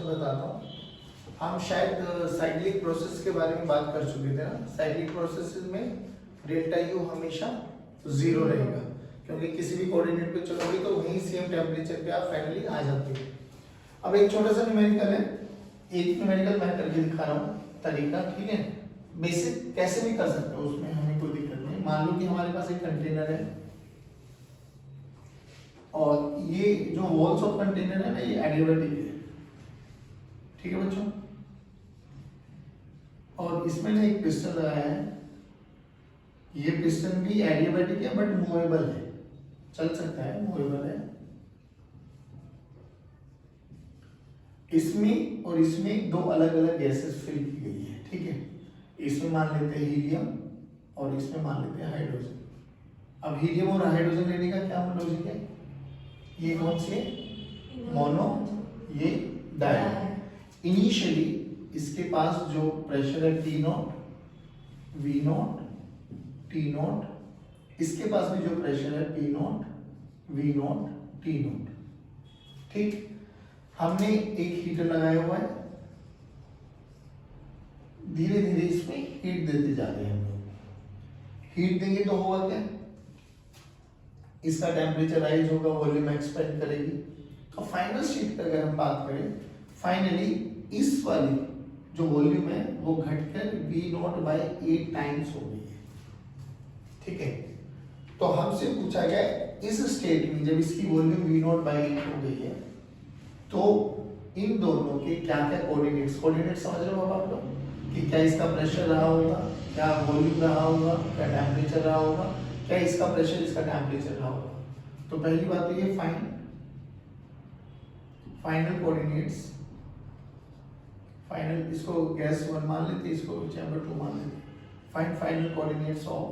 बताता हूँ। हम शायद साइक्लिक प्रोसेस के बारे में बात कर चुके थे ना। साइक्लिक प्रोसेस में डेल्टा यू हमेशा जीरो रहेगा, क्योंकि किसी भी कोऑर्डिनेट पे चलोगे तो वहीं सेम टेम्परेचर पे आप फाइनली आ जाते हो। अब एक छोटा सा न्यूमेरिकल है, एक न्यूमेरिकल मैं करके दिखा रहा हूँ तरीका, ठीक है। बेसिक कैसे भी कर सकते हो, उसमें हमें कोई दिक्कत नहीं। मान लो कि हमारे पास एक कंटेनर है और ये जो वॉल्स ऑफ कंटेनर है ना, ये एडियाबैटिक है, ठीक है बच्चों। और इसमें ना एक पिस्टन लगाया है, ये पिस्टन भी एडियाबैटिक है बट मूवेबल है, चल सकता है, मूवेबल है। इसमें और इसमें दो अलग अलग गैसेस फिल की गई है, ठीक है। इसमें मान लेते हैं हीलियम और इसमें मान लेते हैं हाइड्रोजन। अब हीलियम और हाइड्रोजन लेने का क्या लॉजिक है, ये कौन से मोनो, ये डाई। इनिशियली इसके पास जो प्रेशर है T not, V not, T not, इसके पास भी जो प्रेशर है P naught, V not, T not, ठीक। हमने एक हीटर लगाया हुआ है, धीरे धीरे इसमें हीट देते जा रहे हैं हम लोग। हीट देंगे तो होगा क्या, इसका टेम्परेचर राइज होगा, वॉल्यूम एक्सपेंड करेगी। तो फाइनल स्टेट पे अगर हम बात करें, फाइनली इस वाली जो वॉल्यूम है वो घटकर V नॉट बाई 8 टाइम्स हो गई है, ठीक है। तो हमसे पूछा गया इस स्टेट में जब इसकी वॉल्यूम V नॉट बाई 8 हो गई है तो इन दोनों के क्या क्या कोऑर्डिनेट्स, कोऑर्डिनेट समझ रहे हो आप लोग, कि क्या इसका प्रेशर रहा होगा, क्या वॉल्यूम रहा होगा, क्या टेम्परेचर रहा होगा, क्या इसका प्रेशर इसका टेम्परेचर रहा होगा। तो पहली बात तो ये फाइनल कोऑर्डिनेट्स, फाइनल, इसको गैस 1 मान लेते, इसको चैम्बर 2 मान लेते। Find final coordinates of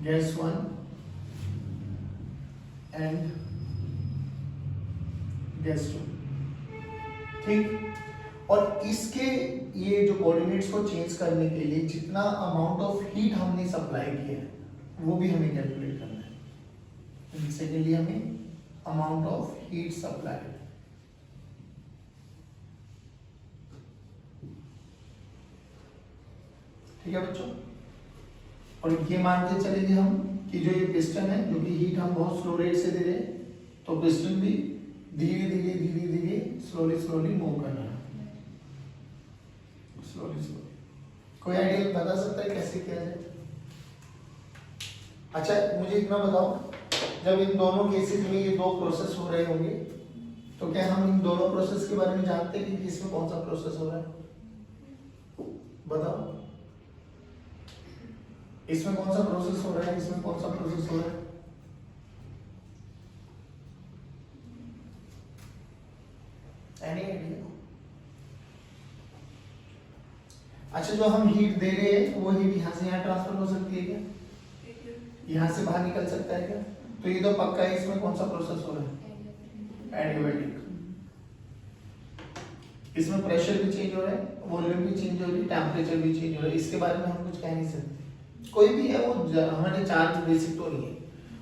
gas 1 and gas 2, ठीक। और इसके ये जो कोऑर्डिनेट्स को चेंज करने के लिए जितना अमाउंट ऑफ हीट हमने सप्लाई किया है वो भी हमें कैलकुलेट करना है। सेकेंडली हमें अमाउंट ऑफ हीट सप्लाई, ठीक है बच्चों। और ये मानते चलेंगे हम कि जो ये पिस्टन है, जो कि हीट हम बहुत स्लो रेट से दे रहे हैं, तो पिस्टन भी धीरे धीरे धीरे धीरे स्लोली स्लोली मूव कर रहा है, स्लोली स्लोली। कोई आइडिया बता सकता है कैसे किया जाए? अच्छा मुझे इतना बताओ, जब इन दोनों केसेस में ये दो प्रोसेस हो रहे होंगे तो क्या हम इन दोनों प्रोसेस के बारे में जानते हैं कि इसमें कौन सा प्रोसेस हो रहा है? बताओ, इसमें कौन सा प्रोसेस हो रहा है, इसमें कौन सा प्रोसेस हो रहा है? Any idea? अच्छा, जो हम हीट दे रहे हैं वो हीट यहाँ से यहाँ ट्रांसफर हो सकती है क्या? यहाँ से बाहर निकल सकता है क्या? तो ये तो पक्का है, इसमें कौन सा प्रोसेस हो रहा है? एडियाबैटिक। इसमें प्रेशर भी चेंज हो रहा है, वॉल्यूम भी चेंज हो रही है, टेम्परेचर भी चेंज हो रहा है। इसके बारे में हम कुछ कह नहीं सकते। कोई भी है वो हमारे चार्ज बेसिक तो नहीं है,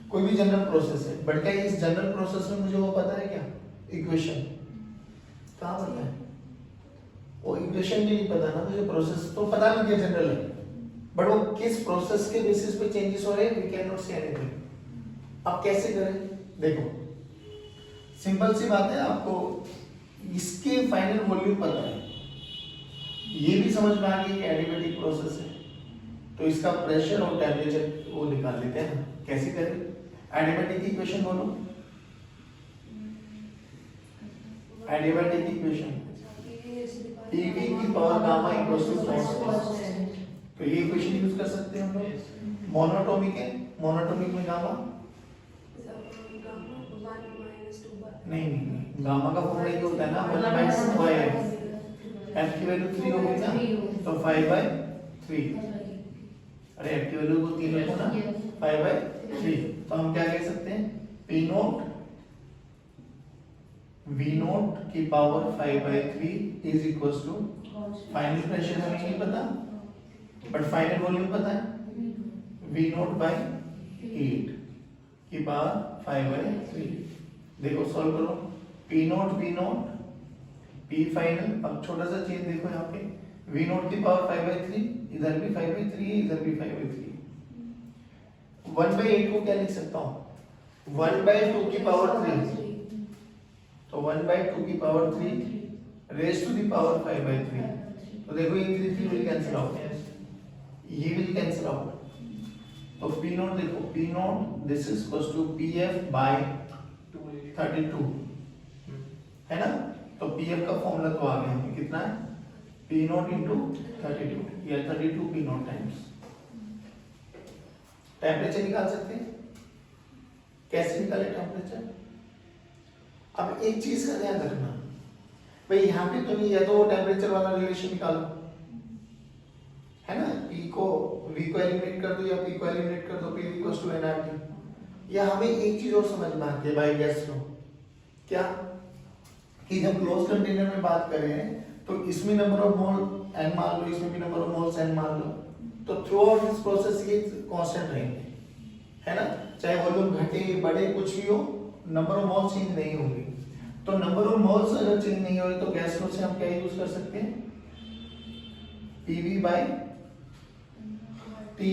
कोई भी जनरल प्रोसेस है, बट क्या इस जनरल प्रोसेस में मुझे वो पता है क्या? इक्वेशन कहाँ पता है? वो इक्वेशन भी नहीं पता ना मुझे, प्रोसेस तो पता नहीं क्या जनरल है, बट वो किस प्रोसेस के बेसिस पे चेंजेस हो रहे हैं we can not say anything. अब कैसे करें? देखो सिंपल सी बात है, आपको इसके फाइनल वॉल्यूम पता है, ये भी समझ में आ गई कि एडियाबैटिक प्रोसेस है, तो इसका प्रेशर और टेम्परेचर वो निकाल लेते हैं। कैसे करें? एडियाबैटिक इक्वेशन बोलो, एडियाबैटिक इक्वेशन PV की power gamma equals to cos। तो ये इक्वेशन यूज कर सकते हैं हम लोग। मोनोटोमिक है, मोनोटोमिक में गामा नहीं, गामा का फॉर्मूला ये होता है ना 1/5 f की वैल्यू 3 होगी ना, तो 5/3। अरे f की वैल्यू को 3 रखो ना, 5/3। तो हम क्या कह सकते हैं? P नॉट V नॉट की power 5/3 is equal to, final pressure हमें नहीं पता बट फाइनल वॉल्यूम पता है, V नॉट बाई 8 की पावर 5/3। देखो सॉल्व करो, P naught V naught P final. अब छोटा सा चेंज देखो यहाँ पे, वी नॉट की पावर 5/3, इधर भी 5/3 है, इधर भी 5/3। 1/8 को क्या लिख सकता हूँ, 1/2 की पावर 3, तो 1/2 की power 3 raise to the power 5/3। तो देखो ये 3 विल कैंसिल आउट, ये विल कैंसिल आउट। तो P नॉट देखो, P naught this is equals to PF by 32 है ना। तो PF का फॉर्मूला तो आ गया हमें, कितना है, P नॉट इंटू 32 या 32 P नॉट टाइम्स। टेम्परेचर निकाल सकते हैं, कैसे निकाले टेम्परेचर। अब एक चीज का ध्यान रखना भाई, यहाँ पे तुम या तो टेम्परेचर वाला रिलेशन निकालो है ना, P को V को एलिमिनेट कर दो या P को एलिमिनेट कर दो, P इक्वल्स टू nRT। या हमें एक चीज और समझ में आती है भाई गैस लो, क्या कि जब क्लोज कंटेनर में बात कर रहे हैं तो इसमें नंबर ऑफ मोल n मान लो, इसमें भी नंबर ऑफ मोल्स n मान लो, तो थ्रू आउट दिस प्रोसेस ये कांस्टेंट रहेंगे है ना। चाहे वॉल्यूम घटे बढ़े कुछ भी हो, नंबर ऑफ मोल्स चेंज नहीं होंगे। तो नंबर ऑफ मोल्स अगर चेंज नहीं हो रहे तो गैस लो से हम क्या यूज कर सकते हैं, PV by T,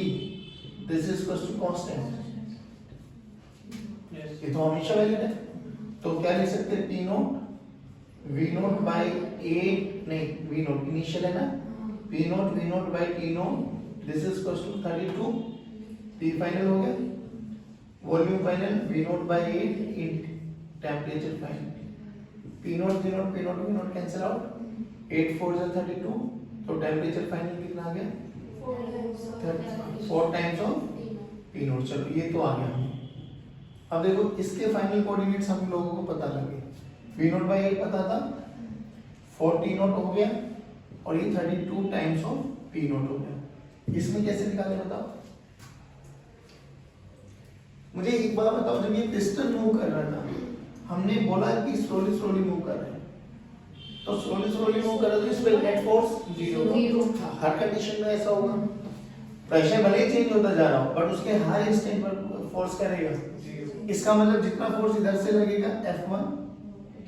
this is equals to constant. ये तो हमेशा वैलिड है, तो क्या लिख सकते हैं, P naught V naught by 8, नहीं V नॉट इनिशियल है ना, P naught V naught by T naught, this is equals to 32, P final हो गया, volume final V naught by 8 in temperature final, P naught V naught P naught V naught cancel out, 8 4 जा 32, तो temperature final कितना आ गया, 4 times of P not. चलो ये तो आ गया हमें। अब देखो इसके फाइनल कोऑर्डिनेट्स हम लोगों को पता लगे, V नॉट बाय 8 पता था, 4 T नॉट हो गया और ये 32 टाइम्स ऑफ P नॉट हो गया। इसमें कैसे निकाले बताओ मुझे एक बार बताओ, जब ये पिस्टन मूव कर रहा था हमने बोला कि स्लोली स्लोली मूव कर रहे हैं, तो स्लोली स्लोली मूव कर रहा है तो इस पे नेट फोर्स 0 था। हर कंडीशन में ऐसा होगा, प्रेशर भले ही चेंज होता जा रहा हो बट उसके हर इंस्टेंट पर फोर्स क्या रहेगा। इसका मतलब जितना फोर्स इधर से लगेगा F1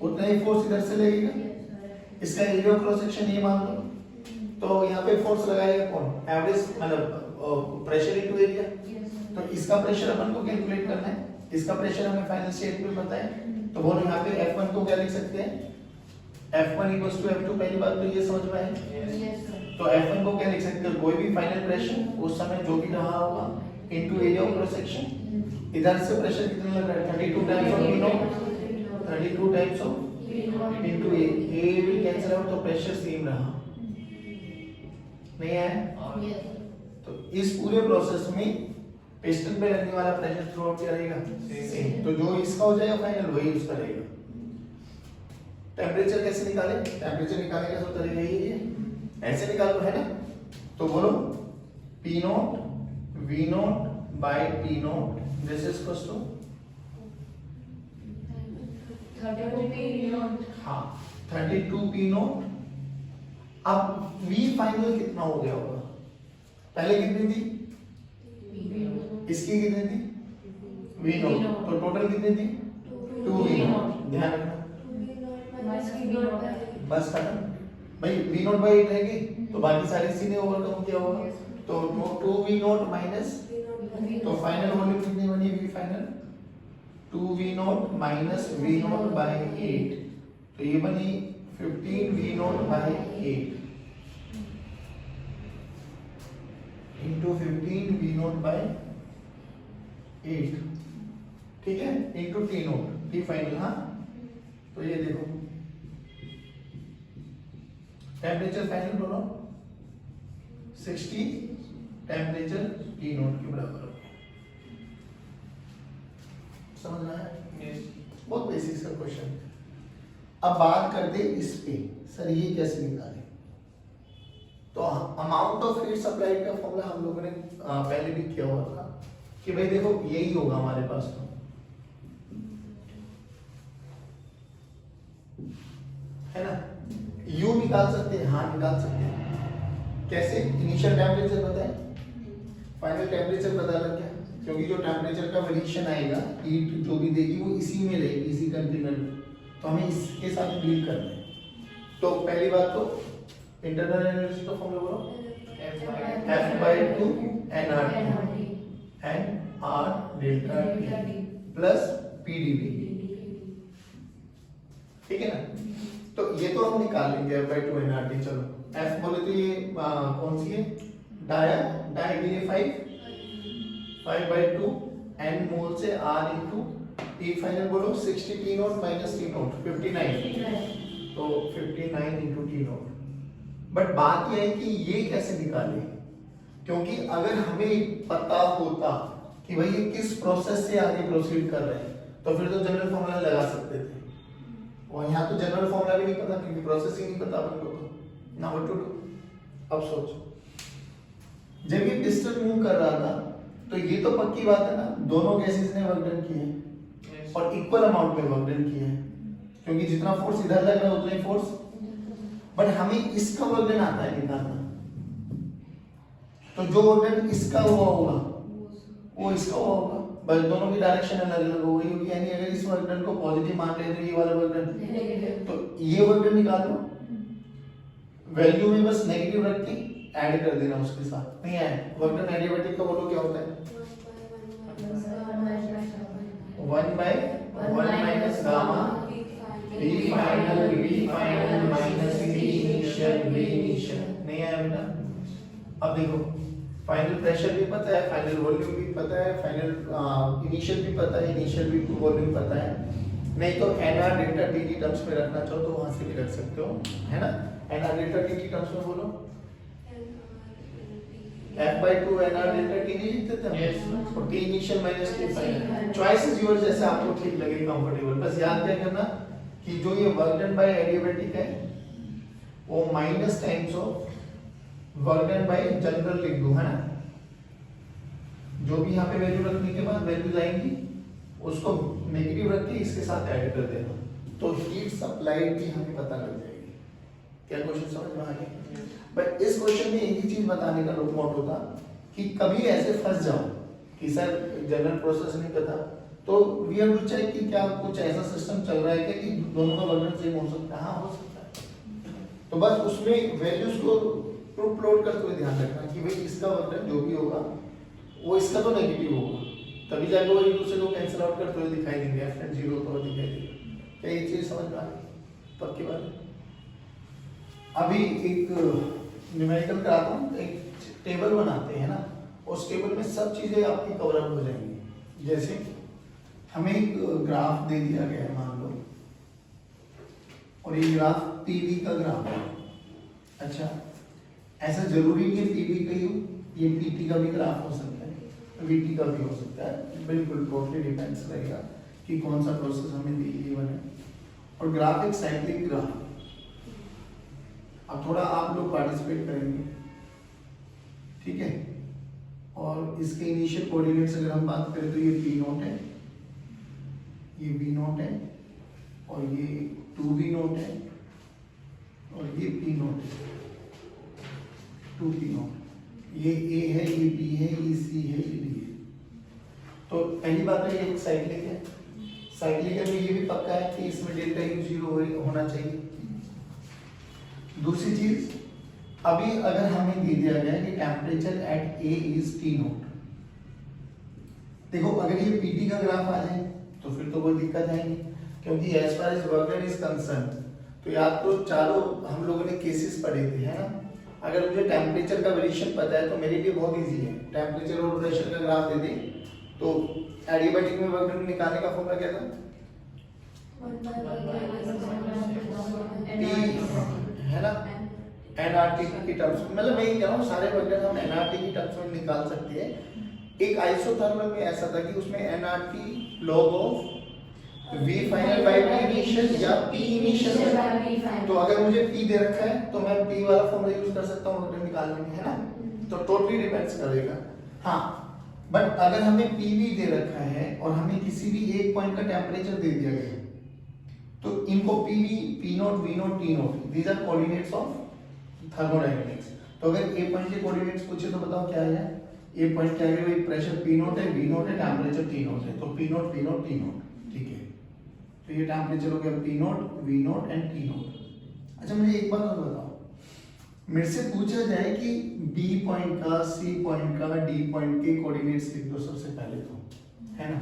उतना ही फोर्स इधर से लगेगा। इसका एरिया ऑफ क्रॉस सेक्शन ये मान लो, तो यहाँ पे फोर्स लगाएगा कौन, एवरेज मतलब प्रेशर इनटू एरिया। तो इसका प्रेशर अपन को कैलकुलेट करना है, इसका प्रेशर हमें फाइनल स्टेट में पता है, तो बोलो यहाँ पे F1 को क्या लिख सकते हैं, F1 इक्वल्स टू F2। पहली बात तो ये समझ में आए, तो F1 को क्या लिख सकते हैं, कोई भी फाइनल प्रेशर उस समय जो भी रहा होगा into area of cross section. इधर से प्रेशर कितना लग रहा है, 32 times of P not, 32 times of into A will cancel out, तो प्रेशर सेम रहा नहीं है। तो इस पूरे प्रोसेस में पिस्टन पे लगने वाला प्रेशर थ्रू आउट क्या रहेगा, सेम। तो जो इसका हो जाएगा फाइनल वही उसका रहेगा। टेम्परेचर कैसे निकाले, टेम्परेचर निकालने का तो तरीका यही है, ऐसे निकालो है ना। तो बोलो P naught V naught by T naught, this is equals to 32 P naught. हाँ 32 P नॉट। अब V फाइनल कितना हो गया होगा, पहले कितनी थी, इसकी कितनी थी V नॉट, तो टोटल कितनी थी 2 V नॉट। ध्यान रखना बस खत्म भाई, V नॉट बाय 8 रहेगी तो बाकी सारी चीजें ओवरकम किया होगा, तो 2 V नॉट माइनस, तो फाइनल वॉल्यूम कितनी बनी V final 2 V naught minus V naught by 8, तो ये बनी 15 V naught by 8 into 15 V naught by 8, ठीक है, into T naught, T final. हाँ तो ये देखो टेम्परेचर फाइनल दोनों 60 टेम्परेचर T नॉट के बराबर हो गया। समझ रहा है, बहुत बेसिक सा क्वेश्चन। अब बात करते इस पे, सर ये कैसे निकाले। तो अमाउंट ऑफ हीट सप्लाइड का फॉर्मूला हम लोगों ने पहले भी किया हुआ था कि भाई देखो यही होगा हमारे पास, तो है ना, U निकाल सकते हैं, हाँ निकाल सकते हैं। कैसे, इनिशियल टेम्परेचर पता है, फाइनल टेम्परेचर पता लग गया, क्योंकि जो टेम्परेचर का वेरिएशन आएगा, हीट जो भी देगी वो इसी में रहेगी, इसी कंटेनर में, तो हमें इसके साथ डील करना है। तो पहली बात तो इंटरनल एनर्जी का फॉर्मूला बोलो, F/2 nRT and R delta T plus PdV, ठीक है ना। तो ये तो हम निकाल लेंगे F/2 nRT। चलो F बोले तो ये कौन सी है, डाया के लिए 5/2 n मोल से R इंटू T फाइनल बोलो 60 T not minus T not 59, तो 59 इंटू T नॉट। बट बात यह है कि ये कैसे निकालें, क्योंकि अगर हमें पता होता कि भाई ये किस प्रोसेस से आगे प्रोसीड कर रहे हैं तो फिर तो जनरल फॉर्मूला लगा सकते थे, और यहाँ तो जनरल फॉर्मूला भी नहीं पता क्योंकि प्रोसेस ही नहीं पता अपन को, तो ना व्हाट टू डू। अब सोचो, जब ये पिस्टन मूव कर रहा था तो ये तो पक्की बात है ना, दोनों गैसेस ने वर्क डन किए हैं और इक्वल अमाउंट में वर्क डन किए हैं, क्योंकि जितना फोर्स इधर लग रहा है उतना ही फोर्स, बट हमें इसका वर्क डन आता है निकालना। तो जो वर्क डन इसका हुआ होगा वो इसका हुआ होगा, बस दोनों की डायरेक्शन अलग अलग हो गई होगी। यानी अगर इस वर्क डन को पॉजिटिव मान ले तो ये वाला वर्क डन, तो ये वर्क डन निकाल लो, वैल्यू में बस नेगेटिव रख के ऐड कर देना उसके साथ, नहीं है वर्क डन एडियाबैटिक का बोलो क्या होता है, 1/1 minus gamma V final minus V initial, नहीं आया बेटा। अब देखो फाइनल प्रेशर भी पता है, फाइनल वॉल्यूम भी पता है, फाइनल इनिशियल भी पता है, इनिशियल भी वॉल्यूम पता है, नहीं तो nr डेल्टा t की टर्म्स में रखना चाहो तो वहां से भी रख सकते हो, है ना। nr डेल्टा t की टर्म्स में बोलो, F/2 nr डेल्टा t नहीं लिखते थे हम, और t initial minus t final, choice is your, जैसे आपको ठीक लगे कंफर्टेबल। बस याद क्या करना कि जो ये वर्क डन बाय एडियाबैटिक है वो minus times of work done by general लिख दो, है ना। जो भी यहाँ पे वैल्यू रखने के बाद वैल्यूज आएंगी उसको नेगेटिव रख के इसके साथ ऐड कर देना, तो हीट सप्लाइड भी हमें पता लग जाएगी। क्या क्वेश्चन समझ में आ गया? बट इस क्वेश्चन में एक ही चीज बताने का मोटो था कि कभी ऐसे फंस जाओ कि सर जनरल प्रोसेस नहीं पता, तो वी हैव टू चेक कि क्या कुछ ऐसा सिस्टम चल रहा है क्या कि दोनों का वर्क डन सेम हो सकता है। हाँ हो सकता है, तो बस उसमें वैल्यूज को प्लॉट करते हुए ध्यान रखना कि भाई इसका वर्क डन जो भी होगा वो इसका तो नेगेटिव होगा, तभी जाके वो एक दूसरे को कैंसिल आउट करते हुए दिखाई देंगे, F जीरो तो दिखाई देगा। क्या ये चीज समझ में आ गई पक्की बात? अभी एक न्यूमेरिकल कराता हूँ, एक टेबल बनाते हैं ना, उस टेबल में सब चीजें आपकी कवर अप हो जाएंगी। जैसे हमें एक ग्राफ दे दिया गया है मान लो, और ये ग्राफ पीवी का ग्राफ है। अच्छा, ऐसा जरूरी नहीं है पीवी का ही हो, ये पीटी का भी ग्राफ हो सकता है, वीटी का भी हो सकता है, बिल्कुल टोटली डिपेंड्स रहेगा कि कौन सा प्रोसेस हमें गिवन है। और ग्राफ एक साइक्लिक ग्राफ। अब थोड़ा आप लोग पार्टिसिपेट करेंगे, ठीक है। और इसके इनिशियल कोऑर्डिनेट्स अगर हम बात करें तो ये पी नोट है, ये बी नोट है, और ये 2b नोट है, और ये p नोट है, 2p नोट, ये a है, ये b है, ये c है, ये d है। तो पहली बात है ये एक साइक्लिक है, साइक्लिक है तो ये भी पक्का है कि इसमें डेल्टा u जीरो होना चाहिए। दूसरी चीज, अभी अगर हमें दे दिया गया है कि temperature at a is t note, देखो अगर ये pt का ग्राफ आ जाए तो फिर तो कोई दिक्कत है नहीं, क्योंकि as far as work done is concern तो याद तो चारों हम लोगों ने केसेस पढ़े थे, है ना। अगर मुझे टेम्परेचर का वेरिएशन पता है तो मेरे लिए बहुत इजी है, टेम्परेचर और प्रेशर का ग्राफ दे दे तो एडियाबैटिक में वर्क डन निकालने का फॉर्मूला क्या था, है ना, एनआरटी की टर्म्स, मतलब मैं ये कह रहा हूँ सारे वर्क डन हम एनआरटी की टर्म्स में निकाल सकते हैं। एक आइसोथर्मल में ऐसा था कि उसमें NRT log of V final by P initial या P इनिशियल, तो अगर मुझे P दे रखा है तो मैं P वाला फॉर्मूला यूज कर सकता हूँ वर्क निकालने में, है ना। तो टोटली डिपेंड्स करेगा। हाँ, बट अगर हमें PV दे रखा है और हमें किसी भी एक पॉइंट का टेम्परेचर दे दिया गया है तो इनको PV, P naught, V naught, T naught, these are coordinates of thermodynamics. तो अगर ए पॉइंट के कोऑर्डिनेट्स पूछे तो बताओ क्या है, ये पॉइंट क्या है भाई, प्रेशर पी नोट है, वी नोट है, टेम्परेचर टी नोट है, तो P naught V naught T naught, ठीक है। तो ये टेम्परेचर हो गया P naught V naught and T naught. अच्छा मुझे एक बात और बताओ, मेरे से पूछा जाए कि बी पॉइंट का, सी पॉइंट का, डी पॉइंट के कोऑर्डिनेट्स लिख दो सबसे पहले तो, है ना।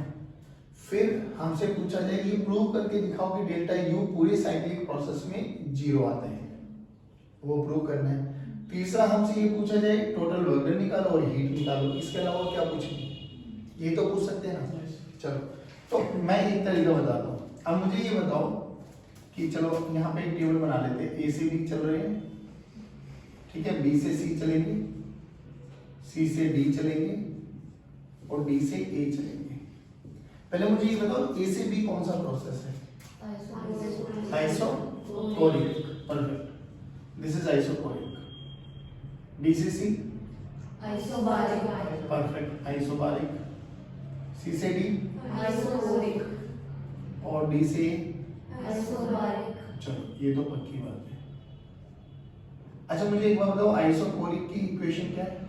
फिर हमसे पूछा जाए कि प्रूव करके दिखाओ कि डेल्टा यू पूरे साइक्लिक प्रोसेस में 0 आता है, वो प्रूव करना है। तीसरा हमसे ये पूछा जाए टोटल वर्क डन निकालो और हीट निकालो, इसके अलावा क्या पूछेंगे, ये तो पूछ सकते हैं ना। चलो तो मैं एक तरीका बताता हूँ। अब मुझे ये बताओ कि चलो यहाँ पे एक टेबल बना लेते हैं, ए से बी चल रहे हैं, ठीक है, बी से सी चलेंगे, सी से डी चलेंगे और डी से ए चलेंगे। पहले मुझे ये बताओ ए से बी कौन सा प्रोसेस है, isochoric, perfect, this is isochoric. D से सी आइसोबारिक, परफेक्ट, आइसोबारिक। सी से डी आइसोकोरिक और डी से आइसोबारिक। चलो ये तो पक्की बात है। अच्छा मुझे एक बात बताओ, आइसोकोरिक की इक्वेशन क्या है?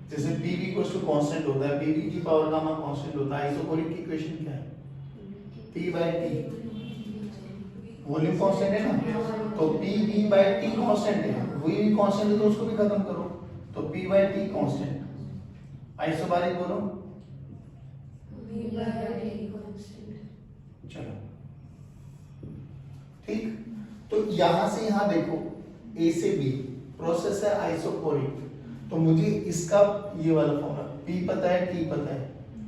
जैसे PV इक्वल्स टू कांस्टेंट होता है, PV की पावर गामा कांस्टेंट होता है, आइसोकोरिक की इक्वेशन क्या है? P by T, volume constant है ना, तो PV by T कांस्टेंट है, V कांस्टेंट है तो उसको भी खत्म करो, तो P by T constant. Isobaric बोलो, चलो ठीक। तो यहां से यहां देखो, A से B प्रोसेस है आइसोकोरिक, तो मुझे इसका ये वाला फॉर्मूला P पता है, T पता है,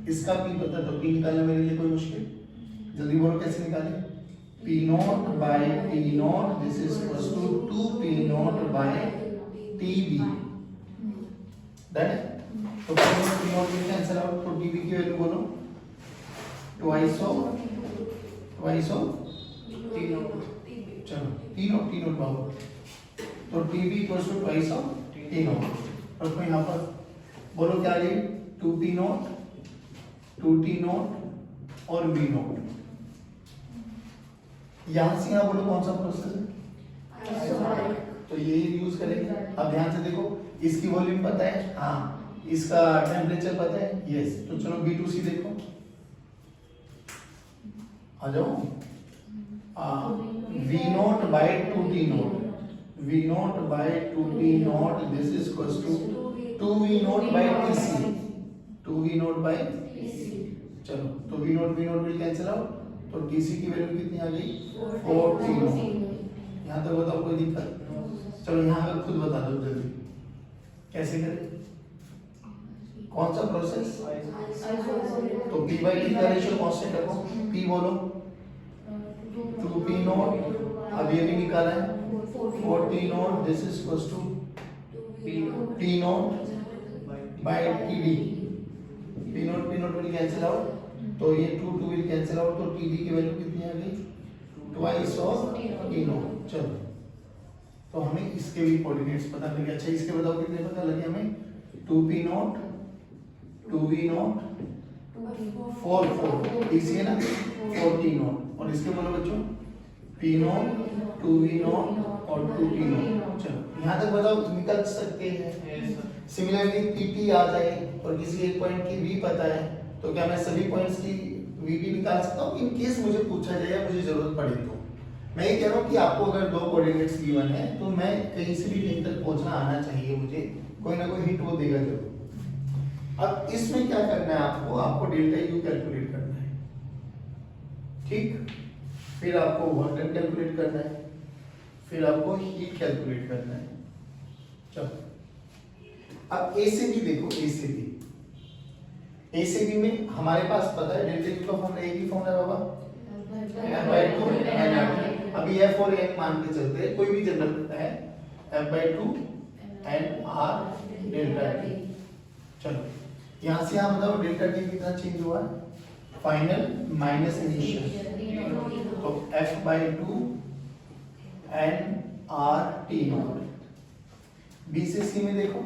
इसका P पता है, तो P निकालना मेरे लिए कोई मुश्किल, जल्दी बोलो कैसे निकालें। P naught by T naught, this is equals to 2P naught by TB, done है। तो P naught will cancel out, तो TB की वैल्यू बोलो, ट्वाइस ऑफ T नॉट, चलो T नॉट बाबू, तो TB equals to twice of T naught. और तो यहाँ पर बोलो क्या ये 2P नॉट, 2T नॉट और V नॉट। यहां से यहां बोलो कौन सा प्रोसेस है, तो ये यूज करेंगे। अब ध्यान से देखो, इसकी वॉल्यूम पता है, हाँ, इसका टेम्परेचर पता है, यस, तो चलो B2C देखो, आ जाओ। V naught by 2T naught, V naught by 2T naught, this is equals to 2V naught by TC, 2V naught by, चलो तो V naught will cancel out, तो TC की वैल्यू कितनी आ गई, 4T नॉट। यहाँ तक बताओ कोई दिक्कत? चलो यहाँ पे खुद बता दो जल्दी, कैसे करें, कौन सा प्रोसेस, तो P by T का रेशियो कांस्टेंट रखो, P बोलो 2P नॉट, अब ये भी निकाला है 4T naught, this is equals to P naught by TD, P naught will cancel out, तो ये 2 विल कैंसिल आउट, तो TD की वैल्यू कितनी आ गई, ट्वाइस ऑफ T नॉट। चलो तो हमें इसके भी कोऑर्डिनेट्स पता लग गए। अच्छा इसके बताओ कितने पता लगे हमें, 2P नॉट, 2V नॉट, 4 इसी है ना, 4T नॉट, और इसके बोलो बच्चों P नॉट, 2V नॉट और 2T नॉट। चलो यहाँ तक बताओ निकल सकते हैं। सिमिलरली PP आ जाए और किसी एक पॉइंट की V पता है, तो क्या मैं सभी पॉइंट्स की V भी निकाल सकता हूँ? इन केस मुझे पूछा जाए या मुझे जरूरत पड़े तो। मैं ये कह रहा हूँ कि आपको अगर दो कोऑर्डिनेट्स गिवन है तो मैं कहीं से भी कहीं तक पहुंचना आना चाहिए, मुझे कोई ना कोई हिंट वो देगा जरूर। अब इसमें क्या करना है आपको डेल्टा यू कैलकुलेट करना है, ठीक, फिर आपको वर्क डन कैलकुलेट करना है, फिर आपको हीट कैलकुलेट करना है। चलो अब ए से बी देखो, ए से बी में हमारे पास पता है डेल्टा यू का फॉर्मूला एक ही फॉर्मूला है बाबा, F/2 NRT। अभी F और N मान के चलते हैं, कोई भी जनरल है, F/2 NR डेल्टा T। चलो यहाँ से आप बताओ डेल्टा T कितना चेंज हुआ है, फाइनल माइनस इनिशियल, तो F/2 NRT नॉट। B से C में देखो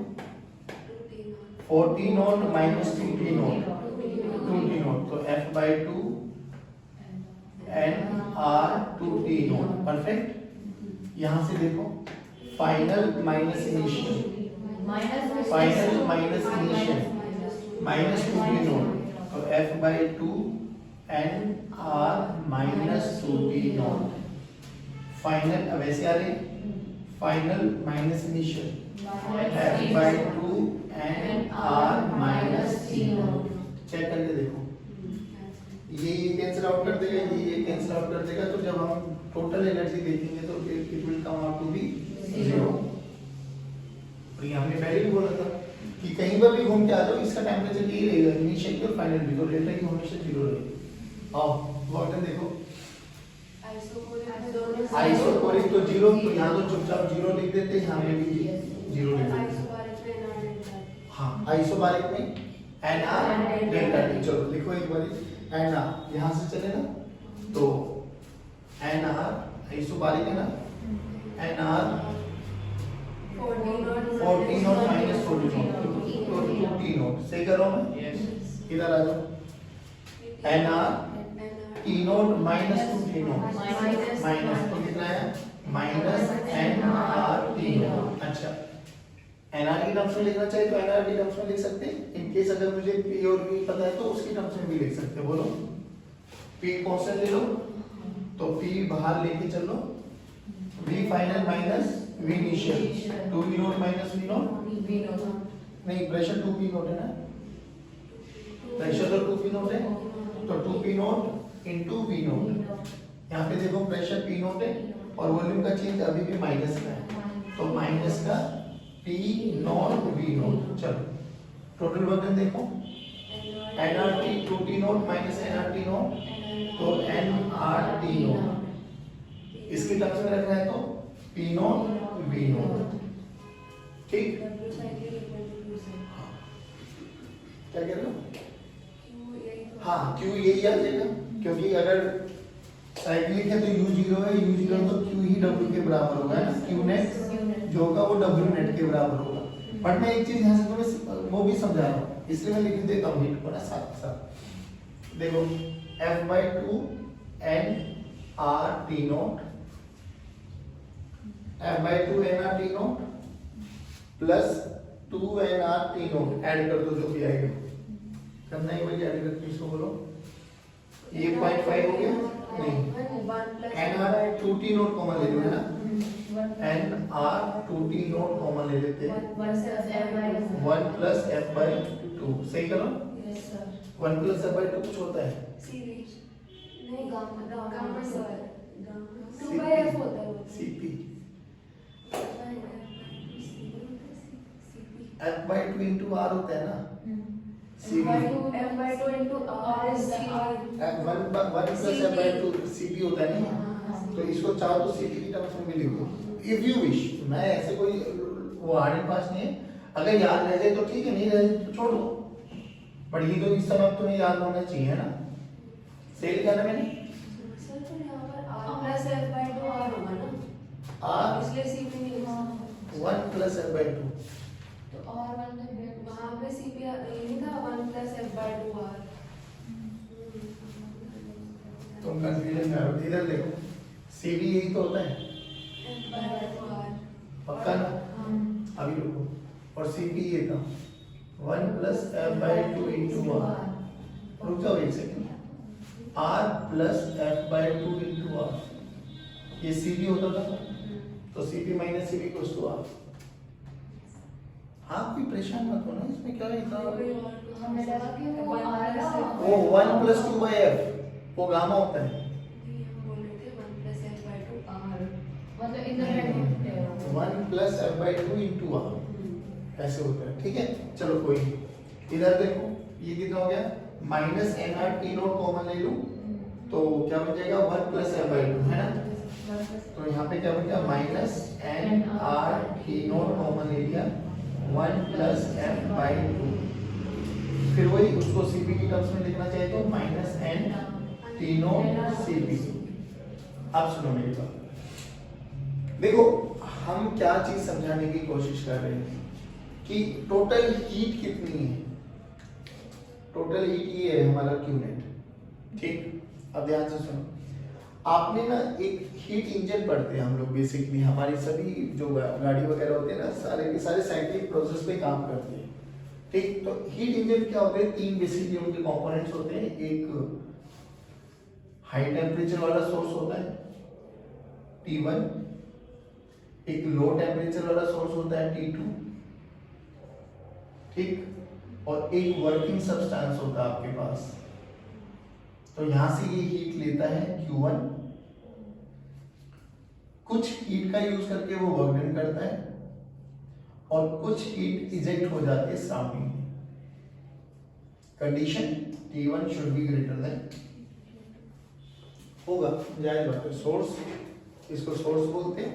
4T not minus 2T not, 2T not, तो F/2 NR2T नॉट, परफेक्ट। यहां से देखो final minus initial, final minus initial minus 2p naught, तो f by 2 nr minus 2p naught final. अब ऐसे आ रही final minus initial f by 2 nr minus t naught. Check करके देखो, ये कैंसिल आउट कर देगा, ये कैंसिल आउट कर देगा, तो जब हम टोटल एनर्जी देखेंगे तो it will come out to be 0। और ये हमने पहले भी बोला था कि कहीं पर भी घूम के आ जाओ, इसका टेंपरेचर यही रहेगा, इनिशियल की और फाइनल भी, तो डेल्टा की हमेशा 0 रहेगी। आओ बॉटम देखो, आइसोकोरिक तो 0, तो यहाँ तो चुपचाप 0 लिख देते, यहाँ में भी 0 लिख देते। हाँ, आइसोबारिक में NR डेल्टा T। चलो लिखो एक बार, NR यहाँ से चले ना, तो NR आइसोबारिक है ना, NR 40 नॉट माइनस 40 नॉट, तो 2T नॉट। सही कर रहा हूँ मैं? इधर आ जाओ, NR T not minus 2T not, minus तो कितना है माइनस NR T नॉट। अच्छा, NR की टर्म्स में लिखना चाहिए तो NR की टर्म्स में लिख सकते हैं। इन केस अगर मुझे P और V पता है तो उसकी टर्म्स में भी लिख सकते हैं। बोलो, P कांस्टेंट ले लो, तो P बाहर लेके चलो, V final minus V initial, 2V not minus V not, नहीं प्रेशर 2P नॉट है ना, प्रेशर तो 2P नॉट है, तो 2P not into V not. यहाँ पे देखो प्रेशर P नॉट है और वॉल्यूम का चेंज अभी भी माइनस का है, तो माइनस का P नॉट V नॉट। चलो टोटल वर्क देखो, nRT 2T not minus nRT not, तो nRT नॉट। इसकी टर्म्स में रखना है तो P नॉट V नॉट। ठीक, क्या कह रहे हो? हाँ, Q यही आ जाएगा, क्योंकि अगर साइक्लिक है तो U0 है, U0 तो Q ही W के बराबर होगा ना, Q नेट जो होगा वो W नेट के बराबर होगा। बट मैं एक चीज यहाँ से तुम्हें वो भी समझा रहा हूँ, इसलिए मैं लिख देता हूँ हिट को ना साथ साथ। देखो F by 2 nRT not, F by 2 nRT not plus 2 nRT not, add कर दो जो भी आएगा, करना ही वही ऐड करके इसको बोलो, ये 0.5 हो गया, नहीं nR 2T नॉट कॉमन ले लो है ना, nR 2T नॉट कॉमन ले लेते हैं, 1 प्लस F by 2। सही करो, 1 प्लस F by 2 कुछ होता है, CP, F by 2 into R होता है ना, CP, F by 2 into R is CR। 1 plus F by 2 CP होता है नहीं, तो इसको चाहो तो CP की टर्म्स में भी लिख दो इफ यू विश। मैं ऐसे कोई वो हार्ड एंड फास्ट नहीं है, अगर याद रह जाए तो ठीक है, नहीं रह जाए तो छोड़ दो, बट ये तो इस समय तुम्हें याद होना चाहिए ना। सही लिखा ना मैंने, सर तो यहाँ पर R plus F by 2 R होगा ना, R इसलिए CP नहीं लिखा। 1 प्लस F by 2, तो R1 वहाँ पे CP यही था, 1 plus F by 2 R। तुम कंफ्यूजन में हो, इधर देखो CB यही तो होता है, F by 2 R पक्का ना? अभी रुको, और CP ये था 1 plus F by 2 into R। रुक जाओ एक second, R plus F by 2 into R, ये CB होता था, तो CP minus CB equals to R। हाँ कोई परेशान मत होना, इसमें क्या है इतना, हमें लगा कि वो R का वो 1 प्लस 2 by F वो गामा होता है, हम बोल रहे थे 1 plus F by 2 R, मतलब इधर 1 plus F by 2 into R ऐसे होता है। ठीक है, चलो कोई नहीं, इधर देखो ये कितना हो गया, माइनस nRT नॉट कॉमन ले लूं तो क्या बन जाएगा 1 प्लस F by 2 है ना, तो यहाँ पे क्या बन गया माइनस nRT नॉट कॉमन ले लिया, 1 प्लस F by 2, फिर वही उसको CP की टर्म्स में लिखना चाहिए तो माइनस NT नॉट CP। अब सुनो मेरी बात, देखो हम क्या चीज समझाने की कोशिश कर रहे हैं कि टोटल हीट कितनी है, टोटल हीट ये है हमारा Q नेट। ठीक, अब ध्यान से सुनो, आपने ना एक हीट इंजन पढ़ते हैं हम लोग बेसिकली, हमारी सभी जो गाड़ी वगैरह होती है ना सारे के सारे साइक्लिक प्रोसेस पे काम करती है, ठीक। तो हीट इंजन क्या होते हैं, तीन बेसिकली उनके कंपोनेंट्स होते हैं। एक हाई टेम्परेचर वाला सोर्स होता है T1, एक लो टेम्परेचर वाला सोर्स होता है T2, ठीक, और एक वर्किंग सब्सटेंस होता है आपके पास। तो यहां से ये हीट लेता है Q1, कुछ हीट का यूज करके वो वर्क डन करता है और कुछ हीट इजेक्ट हो जाती है सराउंडिंग में। Condition T1 should be greater than, होगा जायज बात है। सोर्स, इसको सोर्स बोलते हैं,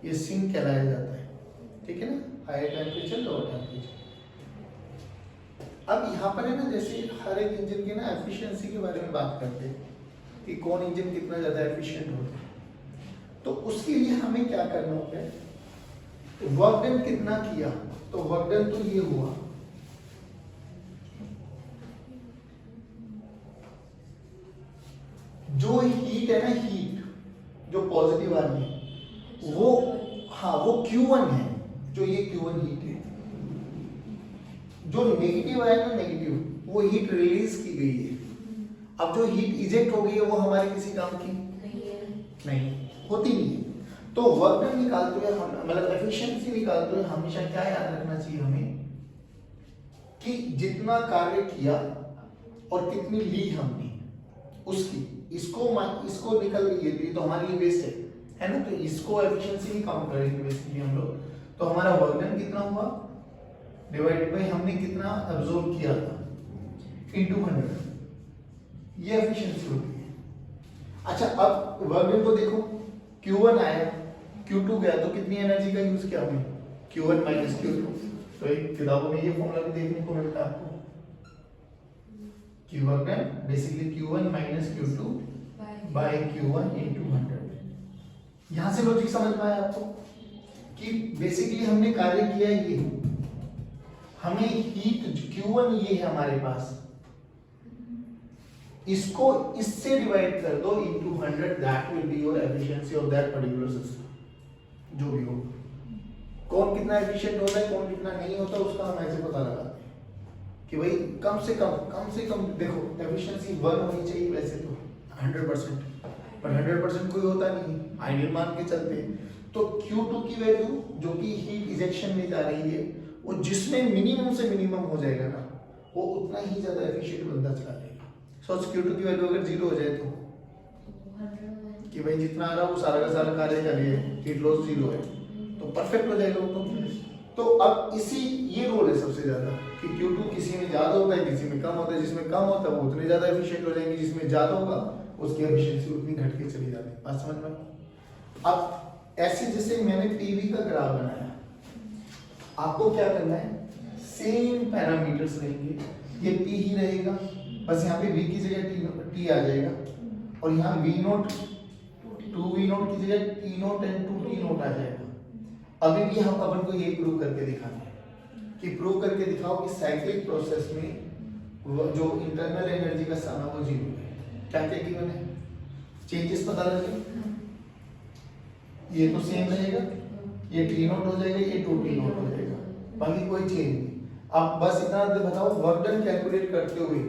ये सिंक कहलाया जाता है, ठीक है ना, हायर टेम्परेचर लोअर टेम्परेचर। अब यहाँ पर है ना, जैसे हर एक इंजन की ना एफिशिएंसी के बारे में बात करते हैं कि कौन इंजन कितना ज्यादा एफिशिएंट होता है, तो उसके लिए हमें क्या करना होता है, वर्क डन कितना किया, तो वर्क डन तो ये हुआ, जो हीट है ना, हीट जो पॉजिटिव आ रही है वो, हाँ वो Q1 है, जो ये Q1 हीट है। जो नेगेटिव आया ना, नेगेटिव वो हीट रिलीज की गई है। अब जो हीट इजेक्ट हो गई है वो हमारे किसी काम की नहीं होती नहीं है। तो वर्क डन निकालते हुए हम, मतलब एफिशिएंसी निकालते हुए हमेशा क्या याद रखना चाहिए हमें, कि जितना कार्य किया और कितनी ली हमने उसकी, इसको निकल गई है, ये तो हमारे लिए वेस्ट है ना, तो इसको एफिशिएंसी नहीं काउंट करेंगे बेसिकली हम लोग। तो हमारा वर्क डन कितना हुआ डिवाइडेड बाय हमने कितना अब्सॉर्ब किया था इनटू 100, ये एफिशिएंसी होती है। अच्छा, अब वर्क डन को देखो, Q1 आया, Q2 गया, तो कितनी एनर्जी का यूज किया हमने, Q1 माइनस Q2। तो एक किताबों में ये फॉर्मूला भी देखने को मिलता है आपको, Q work done basically Q1 minus Q2 by Q1 into 100। यहां से लॉजिक समझ में आया आपको कि बेसिकली हमने कार्य किया ये, हमें हीट Q1 ये है हमारे पास, इसको इससे डिवाइड कर दो into 100, that will be your efficiency of that particular system. जो भी हो, कौन कितना एफिशिएंट होता है, कौन कितना नहीं होता, उसका हम ऐसे पता लगाते हैं कि भाई कम से कम देखो एफिशिएंसी 1 होनी चाहिए वैसे तो 100%, पर 100% कोई होता नहीं, आइडियल मान के चलते हैं। तो Q2 की वैल्यू जो कि हीट इजेक्शन में जा रही है, वो जिसमें मिनिमम से मिनिमम हो जाएगा ना, वो उतना ही ज्यादा एफिशिएंट बनता चला जाएगा। सोच Q2 की वैल्यू अगर 0 हो जाए तो कि भाई जितना आ रहा है वो सारा का सारा कार्य कर रही है, हीट लॉस 0 है, तो परफेक्ट हो जाएगा वो तो अब इसी ये रोल है सबसे ज्यादा कि Q2 किसी में ज्यादा होता है, किसी में कम होता है, जिसमें कम होता है वो उतने ज्यादा एफिशिएंट हो जाएंगे, जिसमें ज्यादा होगा उसकी एफिशिएंसी उतनी घट के चली जाती है। बात समझ में? अब ऐसे जैसे मैंने पीवी का ग्राफ बनाया, आपको क्या करना है, सेम पैरामीटर्स रहेंगे, ये P ही रहेगा, बस यहाँ पे V की जगह T आ जाएगा, और यहाँ V0 2V0 की जगह T0 एंड 2T0 आ जाएगा। अभी भी हम अपन को ये प्रूव करके दिखाना है कि प्रूव करके दिखाओ कि साइक्लिक प्रोसेस में जो इंटरनल एनर्जी का सम है वो 0 है। क्या क्या गिवन है, चेंजेस पता लगे, ये तो सेम रहेगा, ये T0 हो जाएगा, ये 2T0 हो जाएगा, बाकी कोई चेंज नहीं। अब बस इतना बताओ, वर्क डन कैलकुलेट करते हुए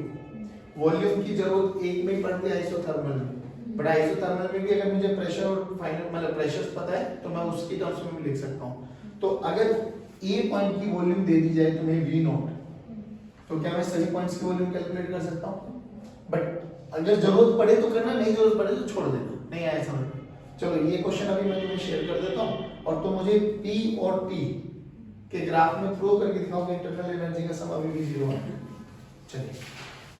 वॉल्यूम की जरूरत एक में पड़ती है आइसोथर्मल में, बट आइसोथर्मल में भी अगर मुझे प्रेशर और फाइनल मतलब प्रेशर्स पता है तो मैं उसकी टर्म्स में भी लिख सकता हूँ। तो अगर ए पॉइंट की वॉल्यूम दे दी जाए तो मैं V0, तो क्या मैं सभी पॉइंट्स की वॉल्यूम कैलकुलेट कर सकता हूँ? बट अगर जरूरत पड़े तो करना, नहीं जरूरत पड़े तो छोड़ देना, नहीं आया समझ में। चलो ये क्वेश्चन अभी मैं तुम्हें शेयर कर देता हूँ, और तो मुझे P और T के ग्राफ में प्रूव करके दिखाओगे इंटरनल एनर्जी का सम अभी भी 0 है। चलिए